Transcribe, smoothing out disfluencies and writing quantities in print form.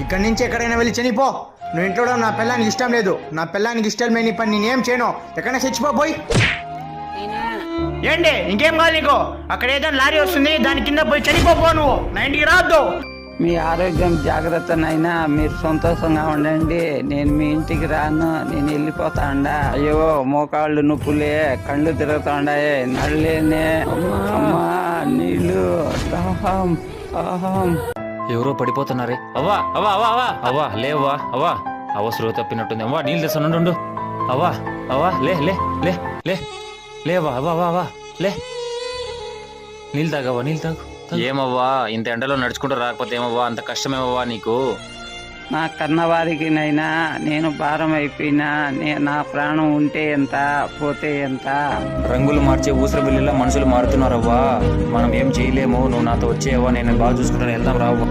ఇక్కడి నుంచి ఎక్కడైనా వెళ్ళి చనిపో. నువ్వు ఇంట్లో ఉండడం నా పిల్లానికి ఇష్టం లేదు. నా పిల్లానికి ఇష్టం లేని పని నేనేం చేయను. ఎక్కడైనా చచ్చిపోయి. ఏంటి ఇంకేం కావాలి నీకు? అక్కడ ఏదైనా లారీ వస్తుంది, దాని కింద పోయి చనిపోపో. నువ్వు నా ఇంటికి రావద్దు. మీ ఆరోగ్యం జాగ్రత్తనైనా మీరు సంతోషంగా ఉండండి. నేను మీ ఇంటికి రాను, నేను వెళ్ళిపోతాండా. అయ్యో మోకాళ్ళు నొప్పులే, కళ్ళు తిరుగుతాండాయే, నళ్ళేనే, అమ్మా నీళ్ళు, దాహం దాహం. ఎవరో పడిపోతున్నారే. అవ్వా అవ్వా అవ్వా అవ్వా అవ్వా లేవా అవ్వా. అవ్వ స్లో తప్పినట్టుంది. అవ్వా నీళ్ళు తెస్తాను. అవ్వా అవ్వా లే లే లే లే లేవా అవ్వా అవ్వా అవ్వా లే. నీళ్ళు తాగవ్వా, నీళ్ళు తాగు. ఏమవ్వా ఇంత ఎండలో నడుచుకుంటూ రాకపోతే ఏమవ్వా? అంత కష్టమేమవ్వా నీకు? నా కన్నవారికి నైనా నేను భారం అయిపోయినా. నా ప్రాణం ఉంటే ఎంత, పోతే ఎంత? రంగులు మార్చే ఊసర బిల్లులా మనుషులు మారుతున్నారవ్వా. మనం ఏం చేయలేము. నువ్వు నాతో వచ్చేవా, నేను బాగా చూసుకుంటాను. వెళ్దాం రావు.